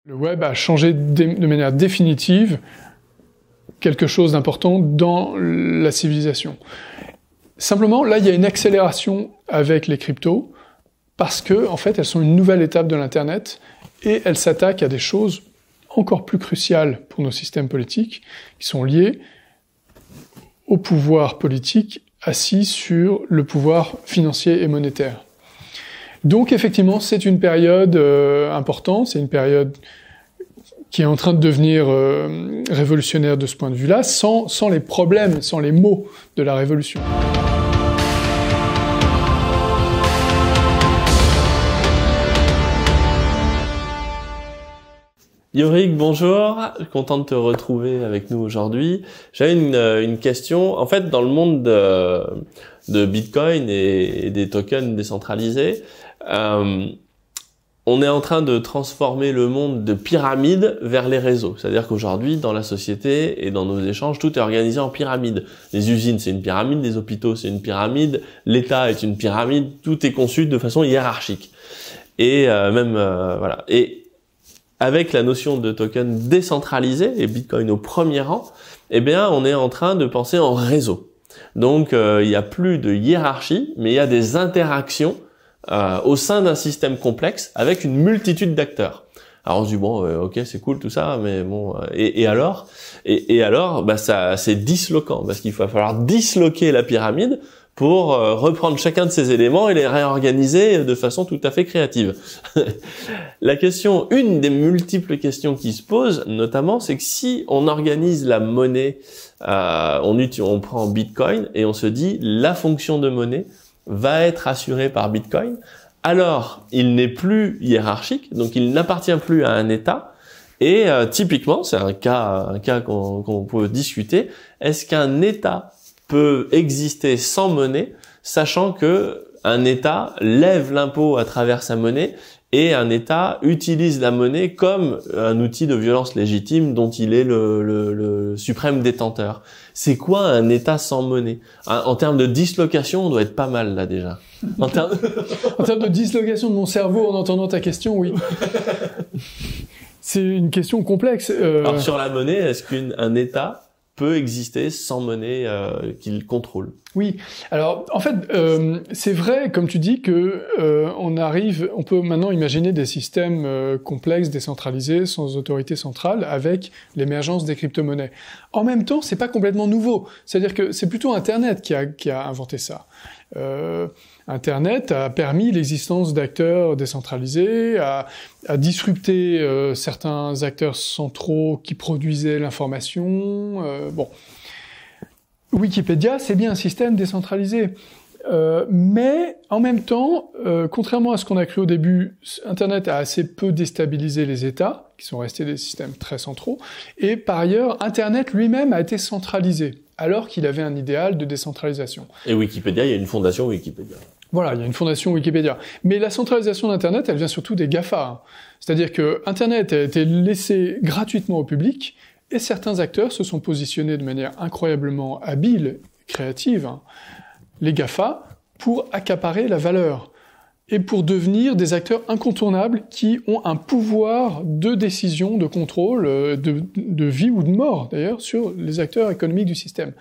Le web a changé de manière définitive quelque chose d'important dans la civilisation. Simplement, là, il y a une accélération avec les cryptos parce que, en fait, elles sont une nouvelle étape de l'Internet et elles s'attaquent à des choses encore plus cruciales pour nos systèmes politiques qui sont liées au pouvoir politique assis sur le pouvoir financier et monétaire. Donc, effectivement, c'est une période importante, c'est une période qui est en train de devenir révolutionnaire de ce point de vue-là, sans les problèmes, sans les maux de la révolution. Yorick, bonjour, content de te retrouver avec nous aujourd'hui. J'avais une question. En fait, dans le monde de Bitcoin et des tokens décentralisés, on est en train de transformer le monde de pyramide vers les réseaux. C'est-à-dire qu'aujourd'hui, dans la société et dans nos échanges, tout est organisé en pyramide. Les usines, c'est une pyramide, les hôpitaux, c'est une pyramide, l'État est une pyramide, tout est conçu de façon hiérarchique. Et voilà. Et avec la notion de token décentralisé, et Bitcoin au premier rang, eh bien, on est en train de penser en réseau. Donc, il n'y a plus de hiérarchie, mais il y a des interactions au sein d'un système complexe avec une multitude d'acteurs. Alors on se dit bon, ok, c'est cool tout ça, mais bon, et alors, bah ça, c'est disloquant parce qu'il va falloir disloquer la pyramide pour reprendre chacun de ces éléments et les réorganiser de façon tout à fait créative. La question, une des multiples questions qui se posent, notamment, c'est que si on organise la monnaie, on prend Bitcoin et on se dit la fonction de monnaie va être assuré par Bitcoin, alors il n'est plus hiérarchique, donc il n'appartient plus à un État, et typiquement, c'est un cas qu'on peut discuter, est-ce qu'un État peut exister sans monnaie, sachant que un État lève l'impôt à travers sa monnaie, et un État utilise la monnaie comme un outil de violence légitime dont il est le suprême détenteur. C'est quoi un État sans monnaie? En termes de dislocation, on doit être pas mal là déjà. En termes de dislocation de mon cerveau en entendant ta question, oui. C'est une question complexe. Alors sur la monnaie, est-ce qu'un État peut exister sans monnaie qu'il contrôle? Oui. Alors, en fait, c'est vrai, comme tu dis, que on peut maintenant imaginer des systèmes complexes, décentralisés, sans autorité centrale, avec l'émergence des crypto-monnaies. En même temps, c'est pas complètement nouveau. C'est-à-dire que c'est plutôt Internet qui a inventé ça. Internet a permis l'existence d'acteurs décentralisés, a disrupté certains acteurs centraux qui produisaient l'information. Bon, Wikipédia, c'est bien un système décentralisé. Mais en même temps, contrairement à ce qu'on a cru au début, Internet a assez peu déstabilisé les États, qui sont restés des systèmes très centraux, et par ailleurs, Internet lui-même a été centralisé, alors qu'il avait un idéal de décentralisation. Et Wikipédia, il y a une fondation Wikipédia. Voilà, il y a une fondation Wikipédia. Mais la centralisation d'Internet, elle vient surtout des GAFA. C'est-à-dire que Internet a été laissé gratuitement au public, et certains acteurs se sont positionnés de manière incroyablement habile, créative, les GAFA, pour accaparer la valeur et pour devenir des acteurs incontournables qui ont un pouvoir de décision, de contrôle, de vie ou de mort d'ailleurs, sur les acteurs économiques du système.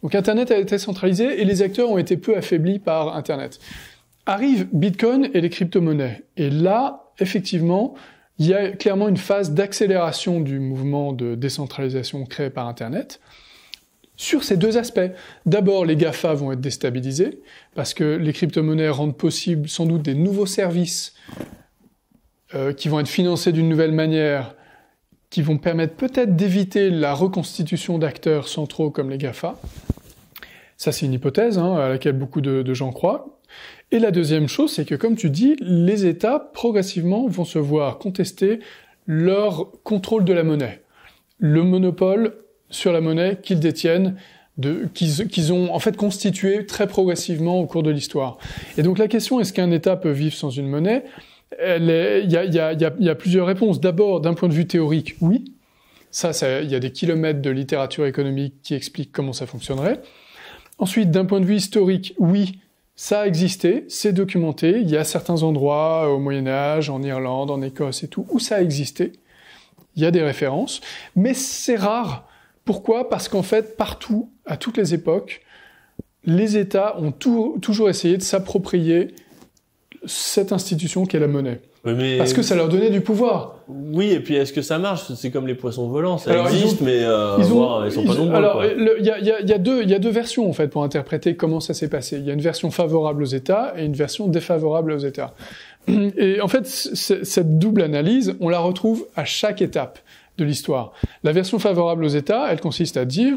Donc Internet a été centralisé et les acteurs ont été peu affaiblis par Internet. Arrive Bitcoin et les crypto-monnaies. Et là, effectivement, il y a clairement une phase d'accélération du mouvement de décentralisation créé par Internet sur ces deux aspects. D'abord, les GAFA vont être déstabilisés parce que les crypto-monnaies rendent possible sans doute des nouveaux services qui vont être financés d'une nouvelle manière, qui vont permettre peut-être d'éviter la reconstitution d'acteurs centraux comme les GAFA. Ça, c'est une hypothèse à laquelle beaucoup de gens croient. Et la deuxième chose, c'est que, comme tu dis, les États, progressivement, vont se voir contester leur contrôle de la monnaie. Le monopole sur la monnaie qu'ils détiennent, qu'ils ont en fait constitué très progressivement au cours de l'histoire. Et donc la question, est-ce qu'un État peut vivre sans une monnaie? Il y a plusieurs réponses. D'abord, d'un point de vue théorique, oui. Il y a des kilomètres de littérature économique qui expliquent comment ça fonctionnerait. Ensuite, d'un point de vue historique, oui. Ça a existé, c'est documenté, il y a certains endroits au Moyen-Âge, en Irlande, en Écosse et tout, où ça a existé. il y a des références, mais c'est rare. Pourquoi ? Parce qu'en fait, partout, à toutes les époques, les États ont toujours essayé de s'approprier cette institution qu'est la monnaie. Oui, mais... Parce que ça leur donnait du pouvoir. Oui, et puis est-ce que ça marche ? C'est comme les poissons volants, ça existe, mais ils sont pas nombreux. Alors, il y a deux versions en fait pour interpréter comment ça s'est passé. Il y a une version favorable aux États et une version défavorable aux États. Et en fait, cette double analyse, on la retrouve à chaque étape de l'histoire. La version favorable aux États, elle consiste à dire,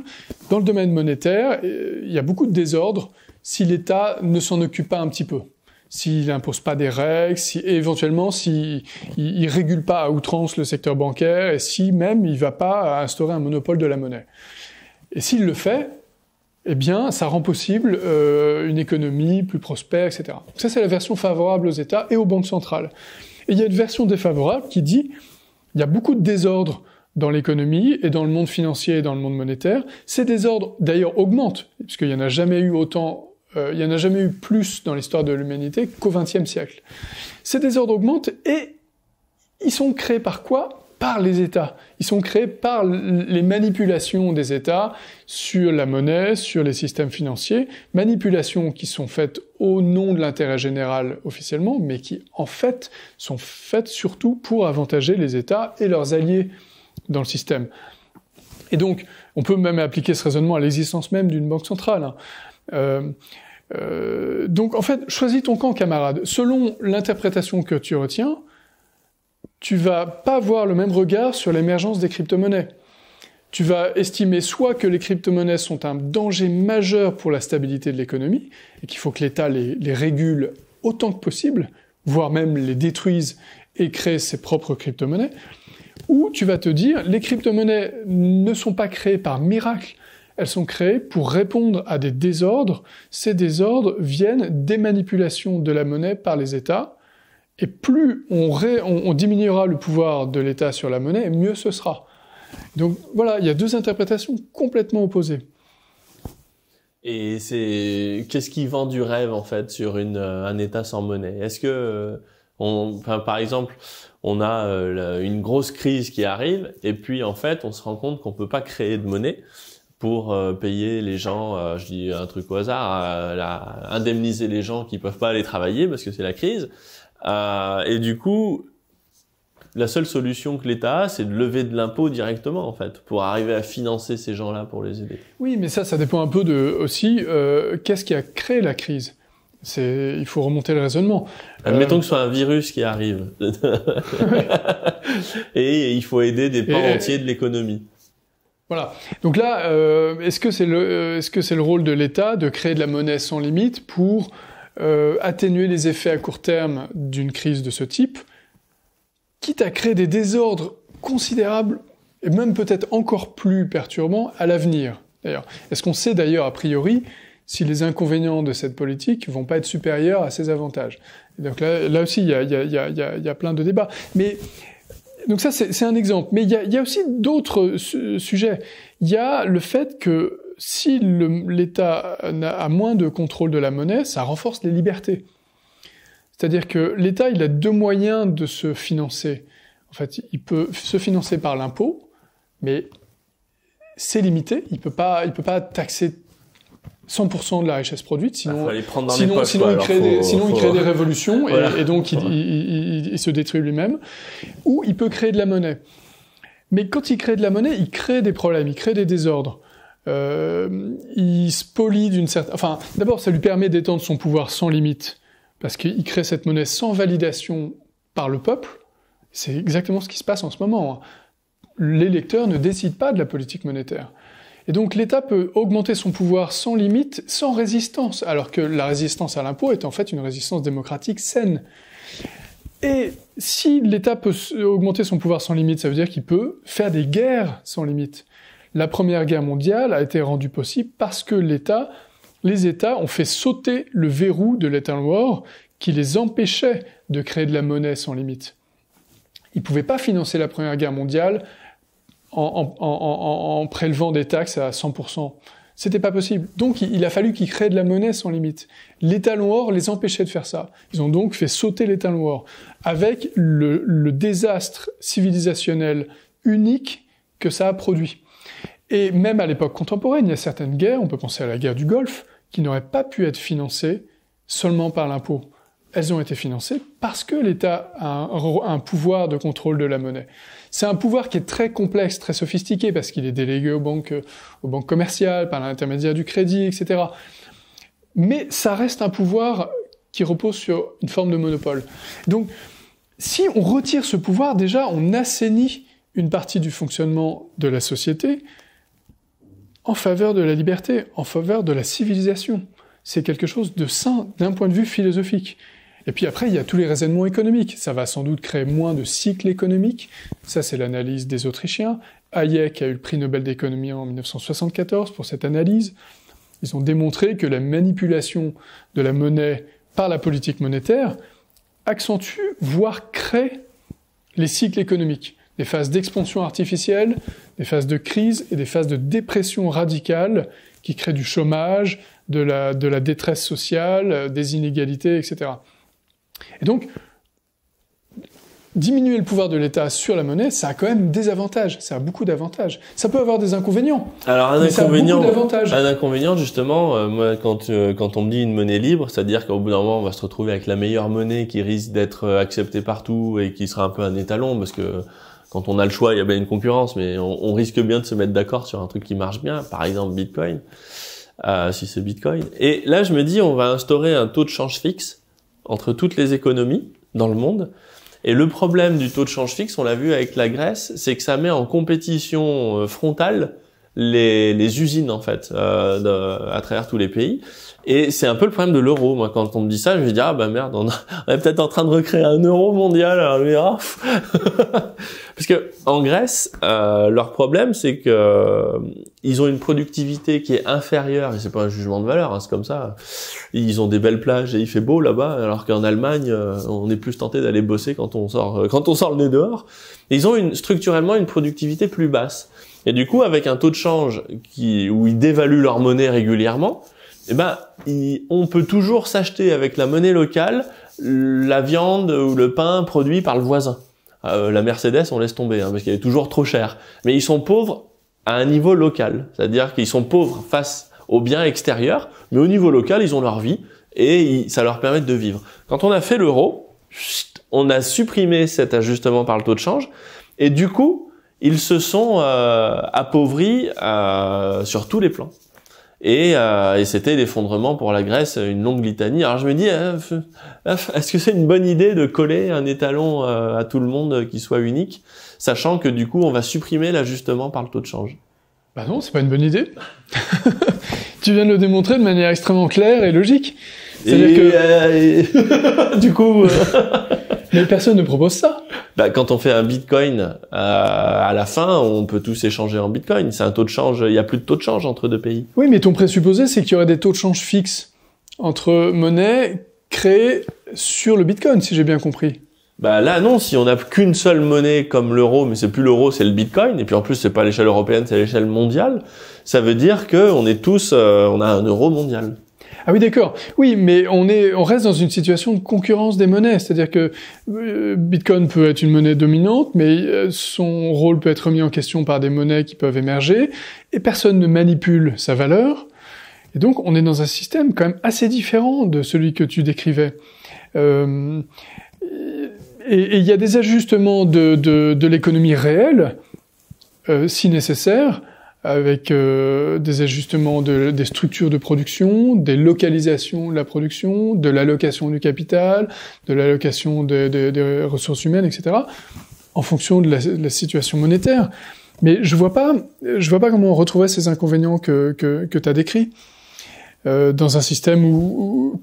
dans le domaine monétaire, il y a beaucoup de désordre si l'État ne s'en occupe pas un petit peu. S'il n'impose pas des règles, éventuellement s'il régule pas à outrance le secteur bancaire, et si même il va pas instaurer un monopole de la monnaie. Et s'il le fait, eh bien, ça rend possible une économie plus prospère, etc. Donc ça, c'est la version favorable aux États et aux banques centrales. Et il y a une version défavorable qui dit, il y a beaucoup de désordre dans l'économie et dans le monde financier et dans le monde monétaire. Ces désordres, d'ailleurs, augmentent, puisqu'il n'y en a jamais eu autant... il n'y en a jamais eu plus dans l'histoire de l'humanité qu'au XXe siècle. Ces désordres augmentent et ils sont créés par quoi ? Par les États. Ils sont créés par les manipulations des États sur la monnaie, sur les systèmes financiers, manipulations qui sont faites au nom de l'intérêt général officiellement, mais qui en fait sont faites surtout pour avantager les États et leurs alliés dans le système. Et donc, on peut même appliquer ce raisonnement à l'existence même d'une banque centrale. Donc en fait, choisis ton camp, camarade. Selon l'interprétation que tu retiens, tu vas pas avoir le même regard sur l'émergence des crypto-monnaies. Tu vas estimer soit que les crypto-monnaies sont un danger majeur pour la stabilité de l'économie, et qu'il faut que l'État les régule autant que possible, voire même les détruise et crée ses propres crypto-monnaies, ou tu vas te dire, les crypto-monnaies ne sont pas créées par miracle, elles sont créées pour répondre à des désordres. Ces désordres viennent des manipulations de la monnaie par les États. Et plus on diminuera le pouvoir de l'État sur la monnaie, mieux ce sera. Donc voilà, il y a deux interprétations complètement opposées. Et qu'est-ce qui vend du rêve en fait sur un État sans monnaie ? Est-ce que par exemple, on a une grosse crise qui arrive et puis en fait, on se rend compte qu'on peut pas créer de monnaie pour payer les gens, je dis un truc au hasard, indemniser les gens qui peuvent pas aller travailler parce que c'est la crise. Et du coup, la seule solution que l'État a, c'est de lever de l'impôt directement, en fait, pour arriver à financer ces gens-là pour les aider. Oui, mais ça dépend un peu aussi, qu'est-ce qui a créé la crise ? Il faut remonter le raisonnement. Admettons que ce soit un virus qui arrive. Et il faut aider des pans entiers de l'économie. Voilà. Donc là, est-ce que c'est le rôle de l'État de créer de la monnaie sans limite pour atténuer les effets à court terme d'une crise de ce type, quitte à créer des désordres considérables et même peut-être encore plus perturbants à l'avenir, d'ailleurs. Est-ce qu'on sait d'ailleurs, a priori, si les inconvénients de cette politique vont pas être supérieurs à ses avantages ? Et donc là aussi, il y a plein de débats. Mais donc ça, c'est un exemple. Mais il y a aussi d'autres sujets. Il y a le fait que si l'État a moins de contrôle de la monnaie, ça renforce les libertés. C'est-à-dire que l'État, il a deux moyens de se financer. En fait, il peut se financer par l'impôt, mais c'est limité. Il peut pas taxer 100% de la richesse produite, sinon il crée des révolutions voilà. et donc il se détruit lui-même. Ou il peut créer de la monnaie. Mais quand il crée de la monnaie, il crée des problèmes, il crée des désordres. Il spolie d'une certaine... Enfin, d'abord, ça lui permet d'étendre son pouvoir sans limite, parce qu'il crée cette monnaie sans validation par le peuple. C'est exactement ce qui se passe en ce moment. L'électeur ne décide pas de la politique monétaire. Et donc l'État peut augmenter son pouvoir sans limite, sans résistance, alors que la résistance à l'impôt est en fait une résistance démocratique saine. Et si l'État peut augmenter son pouvoir sans limite, ça veut dire qu'il peut faire des guerres sans limite. La Première Guerre mondiale a été rendue possible parce que les États ont fait sauter le verrou de l'État War qui les empêchait de créer de la monnaie sans limite. Ils ne pouvaient pas financer la Première Guerre mondiale en prélevant des taxes à 100%. C'était pas possible. Donc il a fallu qu'ils créent de la monnaie sans limite. L'étalon or les empêchait de faire ça. Ils ont donc fait sauter l'étalon or. Avec le désastre civilisationnel unique que ça a produit. Et même à l'époque contemporaine, il y a certaines guerres, on peut penser à la guerre du Golfe, qui n'auraient pas pu être financées seulement par l'impôt. Elles ont été financées parce que l'État a un pouvoir de contrôle de la monnaie. C'est un pouvoir qui est très complexe, très sophistiqué, parce qu'il est délégué aux banques commerciales, par l'intermédiaire du crédit, etc. Mais ça reste un pouvoir qui repose sur une forme de monopole. Donc, si on retire ce pouvoir, déjà, on assainit une partie du fonctionnement de la société en faveur de la liberté, en faveur de la civilisation. C'est quelque chose de sain d'un point de vue philosophique. Et puis après, il y a tous les raisonnements économiques. Ça va sans doute créer moins de cycles économiques. Ça, c'est l'analyse des Autrichiens. Hayek a eu le prix Nobel d'économie en 1974 pour cette analyse. Ils ont démontré que la manipulation de la monnaie par la politique monétaire accentue, voire crée les cycles économiques. Des phases d'expansion artificielle, des phases de crise et des phases de dépression radicale qui créent du chômage, de la détresse sociale, des inégalités, etc. Et donc, diminuer le pouvoir de l'État sur la monnaie, ça a quand même des avantages, ça a beaucoup d'avantages. Ça peut avoir des inconvénients. Alors un inconvénient justement, moi quand on me dit une monnaie libre, c'est-à-dire qu'au bout d'un moment on va se retrouver avec la meilleure monnaie qui risque d'être acceptée partout et qui sera un peu un étalon, parce que quand on a le choix, il y a bien une concurrence, mais on risque bien de se mettre d'accord sur un truc qui marche bien, par exemple Bitcoin, si c'est Bitcoin. Et là je me dis, on va instaurer un taux de change fixe entre toutes les économies dans le monde. Et le problème du taux de change fixe, on l'a vu avec la Grèce, c'est que ça met en compétition frontale les usines en fait à travers tous les pays. Et c'est un peu le problème de l'euro. Moi, quand on me dit ça, je me dis ah bah merde, on est peut-être en train de recréer un euro mondial. Alors je me dis, ah. Parce que en Grèce, leur problème c'est que ils ont une productivité qui est inférieure. Et c'est pas un jugement de valeur, hein, c'est comme ça. Ils ont des belles plages et il fait beau là-bas, alors qu'en Allemagne, on est plus tenté d'aller bosser quand on sort le nez dehors. Et ils ont structurellement une productivité plus basse. Et du coup, avec un taux de change où ils dévaluent leur monnaie régulièrement, eh ben, on peut toujours s'acheter avec la monnaie locale la viande ou le pain produit par le voisin. La Mercedes, on laisse tomber, hein, parce qu'elle est toujours trop chère. Mais ils sont pauvres à un niveau local. C'est-à-dire qu'ils sont pauvres face aux biens extérieurs, mais au niveau local, ils ont leur vie et ça leur permet de vivre. Quand on a fait l'euro, on a supprimé cet ajustement par le taux de change et du coup, ils se sont appauvris sur tous les plans. Et c'était l'effondrement pour la Grèce, une longue litanie. Alors je me dis, est-ce que c'est une bonne idée de coller un étalon à tout le monde qui soit unique, sachant que du coup on va supprimer l'ajustement par le taux de change? Bah non, c'est pas une bonne idée. Tu viens de le démontrer de manière extrêmement claire et logique. C'est-à-dire que du coup, mais personne ne propose ça. Bah, quand on fait un bitcoin, à la fin, on peut tous échanger en bitcoin. C'est un taux de change, il y a plus de taux de change entre deux pays. Oui, mais ton présupposé, c'est qu'il y aurait des taux de change fixes entre monnaies créées sur le bitcoin, si j'ai bien compris. Bah là, non, si on n'a qu'une seule monnaie comme l'euro, mais c'est plus l'euro, c'est le bitcoin, et puis en plus, c'est pas à l'échelle européenne, c'est à l'échelle mondiale, ça veut dire que on est tous, on a un euro mondial. Ah oui, d'accord. Oui, mais on reste dans une situation de concurrence des monnaies. C'est-à-dire que Bitcoin peut être une monnaie dominante, mais son rôle peut être remis en question par des monnaies qui peuvent émerger, et personne ne manipule sa valeur. Et donc, on est dans un système quand même assez différent de celui que tu décrivais. Et il y a des ajustements de l'économie réelle, si nécessaire, avec des ajustements des structures de production, des localisations de la production, de l'allocation du capital, de l'allocation des ressources humaines, etc., en fonction de la situation monétaire. Mais je vois pas comment on retrouvait ces inconvénients que tu as décrits dans un système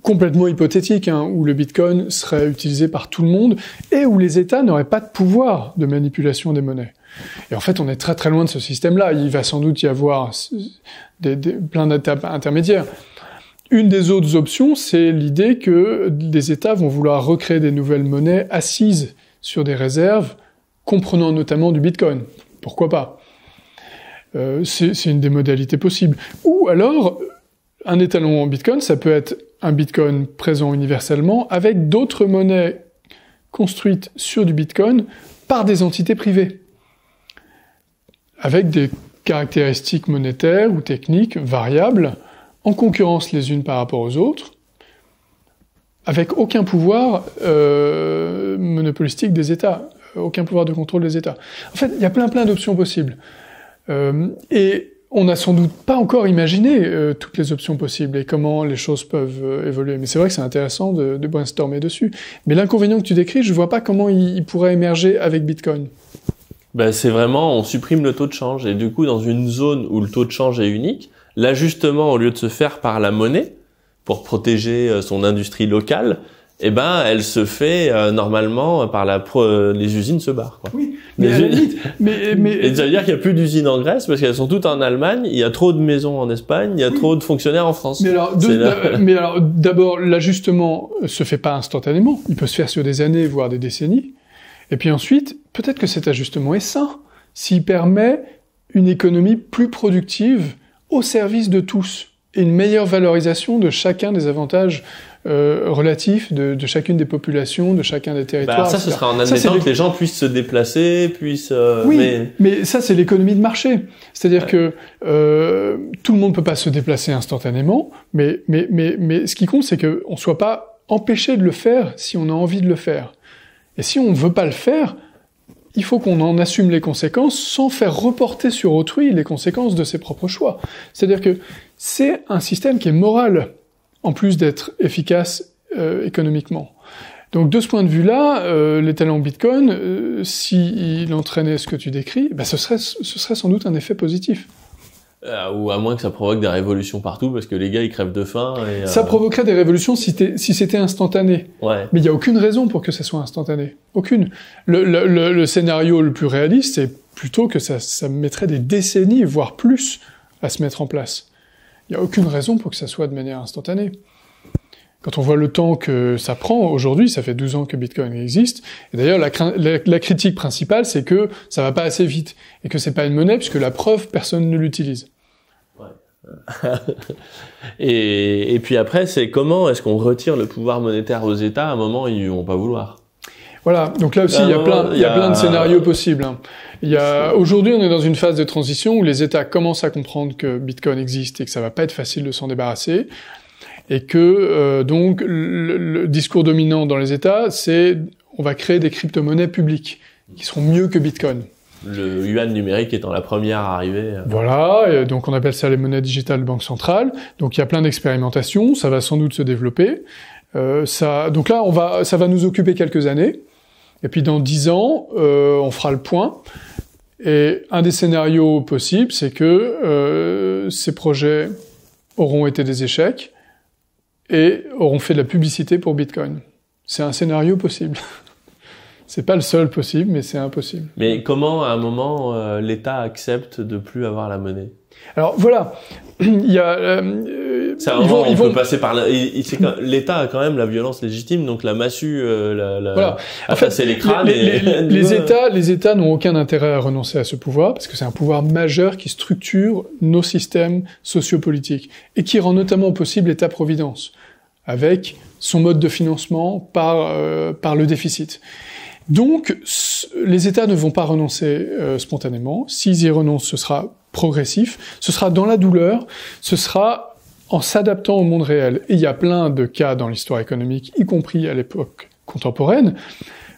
complètement hypothétique, hein, où le Bitcoin serait utilisé par tout le monde et où les États n'auraient pas de pouvoir de manipulation des monnaies. Et en fait, on est très très loin de ce système-là. Il va sans doute y avoir plein d'étapes intermédiaires. Une des autres options, c'est l'idée que les États vont vouloir recréer des nouvelles monnaies assises sur des réserves, comprenant notamment du Bitcoin. Pourquoi pas ? C'est une des modalités possibles. Ou alors, un étalon en Bitcoin, ça peut être un Bitcoin présent universellement avec d'autres monnaies construites sur du Bitcoin par des entités privées. avec des caractéristiques monétaires ou techniques variables, en concurrence les unes par rapport aux autres, avec aucun pouvoir monopolistique des États, aucun pouvoir de contrôle des États. En fait, il y a plein d'options possibles. Et on n'a sans doute pas encore imaginé toutes les options possibles et comment les choses peuvent évoluer. Mais c'est vrai que c'est intéressant de brainstormer dessus. Mais l'inconvénient que tu décris, je vois pas comment il pourrait émerger avec Bitcoin. Ben, c'est vraiment, on supprime le taux de change. Et du coup, dans une zone où le taux de change est unique, l'ajustement, au lieu de se faire par la monnaie, pour protéger son industrie locale, eh ben, elle se fait normalement par les usines se barrent, quoi. Oui, mais à la limite, et ça veut dire qu'il y a plus d'usines en Grèce parce qu'elles sont toutes en Allemagne. Il y a trop de maisons en Espagne. Il y a trop de fonctionnaires en France. Mais alors, d'abord, l'ajustement se fait pas instantanément. Il peut se faire sur des années, voire des décennies. Et puis ensuite, peut-être que cet ajustement est sain s'il permet une économie plus productive au service de tous et une meilleure valorisation de chacun des avantages relatifs de chacune des populations, de chacun des territoires. Ça, ce sera en admettant que les gens puissent se déplacer, oui, mais ça, c'est l'économie de marché. C'est-à-dire que tout le monde peut pas se déplacer instantanément, mais ce qui compte, c'est qu'on soit pas empêché de le faire si on a envie de le faire. Et si on veut pas le faire, il faut qu'on en assume les conséquences sans faire reporter sur autrui les conséquences de ses propres choix. C'est-à-dire que c'est un système qui est moral, en plus d'être efficace économiquement. Donc de ce point de vue-là, l'étalon Bitcoin, s'il entraînait ce que tu décris, ce serait sans doute un effet positif. Ou à moins que ça provoque des révolutions partout, parce que les gars, ils crèvent de faim. Ça provoquerait des révolutions si c'était instantané. Ouais. Mais il n'y a aucune raison pour que ça soit instantané. Aucune. Le scénario le plus réaliste, c'est plutôt que ça mettrait des décennies, voire plus, à se mettre en place. Il n'y a aucune raison pour que ça soit de manière instantanée. Quand on voit le temps que ça prend, aujourd'hui, ça fait 12 ans que Bitcoin existe. Et d'ailleurs, la critique principale, c'est que ça va pas assez vite. Et que c'est pas une monnaie, puisque la preuve, personne ne l'utilise. Ouais. et puis après, c'est comment est-ce qu'on retire le pouvoir monétaire aux États à un moment où ils vont pas vouloir? Voilà. Donc là aussi, il y a plein de scénarios possibles. Aujourd'hui, on est dans une phase de transition où les États commencent à comprendre que Bitcoin existe et que ça va pas être facile de s'en débarrasser. Et que donc le discours dominant dans les États, c'est on va créer des crypto-monnaies publiques qui seront mieux que Bitcoin. Le yuan numérique étant la première à arriver. Voilà, et donc on appelle ça les monnaies digitales de banque centrale. Donc il y a plein d'expérimentations, ça va sans doute se développer. Donc là, ça va nous occuper quelques années. Et puis dans 10 ans, on fera le point. Et un des scénarios possibles, c'est que ces projets auront été des échecs et auront fait de la publicité pour Bitcoin. C'est un scénario possible. C'est pas le seul possible, mais c'est impossible. Mais comment, à un moment, l'État accepte de plus avoir la monnaie? Alors voilà, il y a. On peut passer par l'État a quand même la violence légitime, donc la massue, voilà. En fait, c'est les crânes. Les États n'ont aucun intérêt à renoncer à ce pouvoir parce que c'est un pouvoir majeur qui structure nos systèmes sociopolitiques et qui rend notamment possible l'État-providence avec son mode de financement par le déficit. Donc, les États ne vont pas renoncer spontanément. S'ils y renoncent, ce sera progressif, ce sera dans la douleur, ce sera en s'adaptant au monde réel. Et il y a plein de cas dans l'histoire économique, y compris à l'époque contemporaine,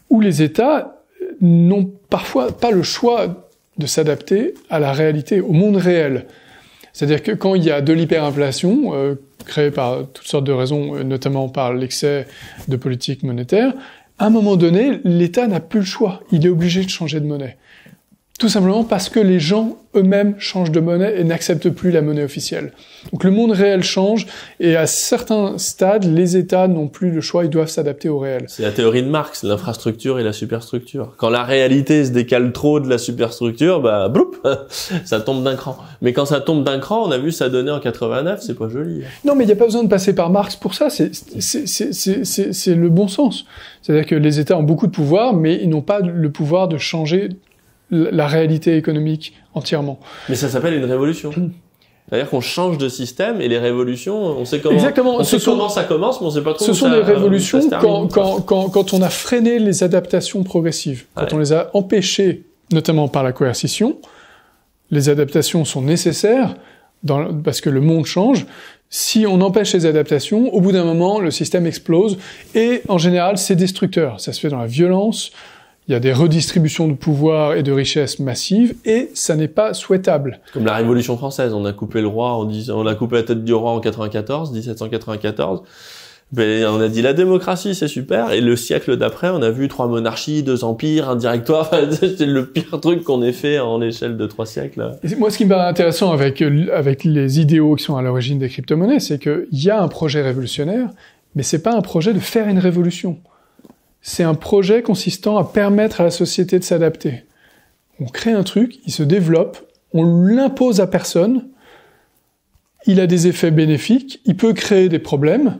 où les États n'ont parfois pas le choix de s'adapter à la réalité, au monde réel. C'est-à-dire que quand il y a de l'hyperinflation, créée par toutes sortes de raisons, notamment par l'excès de politique monétaire, à un moment donné, l'État n'a plus le choix. Il est obligé de changer de monnaie. Tout simplement parce que les gens eux-mêmes changent de monnaie et n'acceptent plus la monnaie officielle. Donc le monde réel change et à certains stades, les États n'ont plus le choix, ils doivent s'adapter au réel. C'est la théorie de Marx, l'infrastructure et la superstructure. Quand la réalité se décale trop de la superstructure, bloup, ça tombe d'un cran. Mais quand ça tombe d'un cran, on a vu ça donner en 89, c'est pas joli. Non, mais il n'y a pas besoin de passer par Marx pour ça, c'est le bon sens. C'est-à-dire que les États ont beaucoup de pouvoir, mais ils n'ont pas le pouvoir de changer la réalité économique entièrement. Mais ça s'appelle une révolution. C'est-à-dire qu'on change de système et les révolutions, on sait comment, exactement. Comment ça commence, mais on sait pas trop ce où sont ça, des révolutions quand on a freiné les adaptations progressives, quand on les a empêchées, notamment par la coercition, les adaptations sont nécessaires parce que le monde change. Si on empêche les adaptations, au bout d'un moment, le système explose et en général, c'est destructeur. Ça se fait dans la violence, il y a des redistributions de pouvoir et de richesses massives et ça n'est pas souhaitable. Comme la Révolution française, on a coupé on a coupé la tête du roi en 1794. Ben, on a dit la démocratie c'est super et le siècle d'après on a vu 3 monarchies, 2 empires, un directoire. C'est le pire truc qu'on ait fait en échelle de 3 siècles. Et moi ce qui me paraît intéressant avec les idéaux qui sont à l'origine des crypto-monnaies, c'est qu'il y a un projet révolutionnaire, mais c'est pas un projet de faire une révolution. C'est un projet consistant à permettre à la société de s'adapter. On crée un truc, il se développe, on l'impose à personne, il a des effets bénéfiques, il peut créer des problèmes,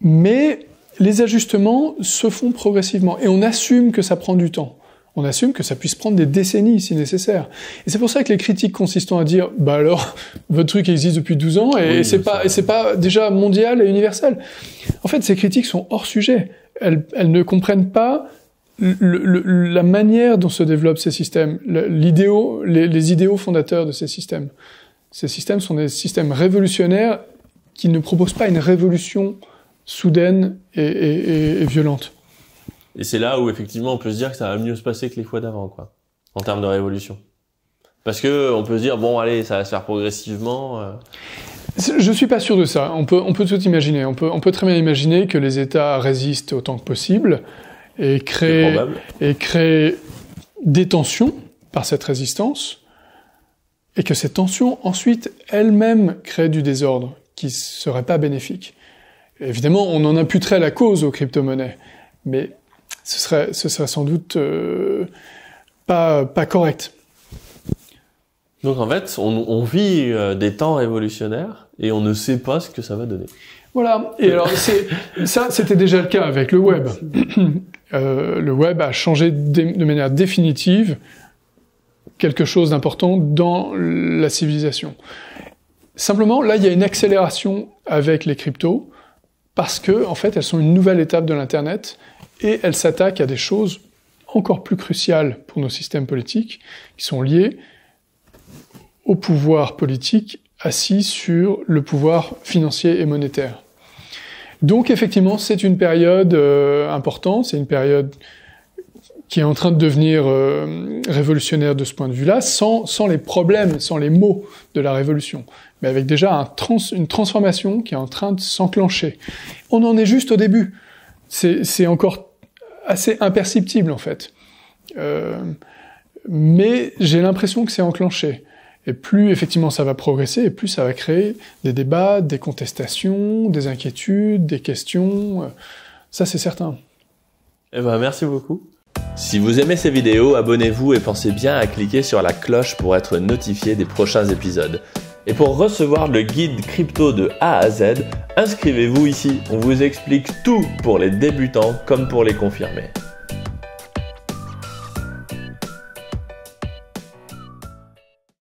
mais les ajustements se font progressivement et on assume que ça prend du temps. On assume que ça puisse prendre des décennies si nécessaire. Et c'est pour ça que les critiques consistant à dire bah alors votre truc existe depuis 12 ans et oui, c'est pas déjà mondial et universel. En fait, ces critiques sont hors sujet. Elles ne comprennent pas la manière dont se développent ces systèmes, les idéaux fondateurs de ces systèmes. Ces systèmes sont des systèmes révolutionnaires qui ne proposent pas une révolution soudaine et violente. Et c'est là où effectivement on peut se dire que ça va mieux se passer que les fois d'avant, quoi, en termes de révolution. Parce que on peut se dire bon allez, ça va se faire progressivement. Je suis pas sûr de ça. On peut tout imaginer. On peut très bien imaginer que les États résistent autant que possible et créent des tensions par cette résistance, et que ces tensions ensuite elles-mêmes créent du désordre qui serait pas bénéfique. Évidemment, on en imputerait la cause aux crypto-monnaies, mais ce serait sans doute pas correct. Donc en fait, on vit des temps révolutionnaires et on ne sait pas ce que ça va donner. Voilà. Et alors c'était déjà le cas avec le web. Le web a changé de manière définitive quelque chose d'important dans la civilisation. Simplement, là, il y a une accélération avec les cryptos parce que, en fait, elles sont une nouvelle étape de l'Internet et elles s'attaquent à des choses encore plus cruciales pour nos systèmes politiques qui sont liées au pouvoir politique assis sur le pouvoir financier et monétaire. Donc, effectivement, c'est une période importante, c'est une période qui est en train de devenir révolutionnaire de ce point de vue-là, sans les problèmes, sans les maux de la révolution, mais avec déjà une transformation qui est en train de s'enclencher. On en est juste au début. C'est encore assez imperceptible, en fait. Mais j'ai l'impression que c'est enclenché. Et plus, effectivement, ça va progresser, et plus ça va créer des débats, des contestations, des inquiétudes, des questions. Ça, c'est certain. Eh ben, merci beaucoup. Si vous aimez ces vidéos, abonnez-vous et pensez bien à cliquer sur la cloche pour être notifié des prochains épisodes. Et pour recevoir le guide crypto de A à Z, inscrivez-vous ici. On vous explique tout pour les débutants comme pour les confirmés.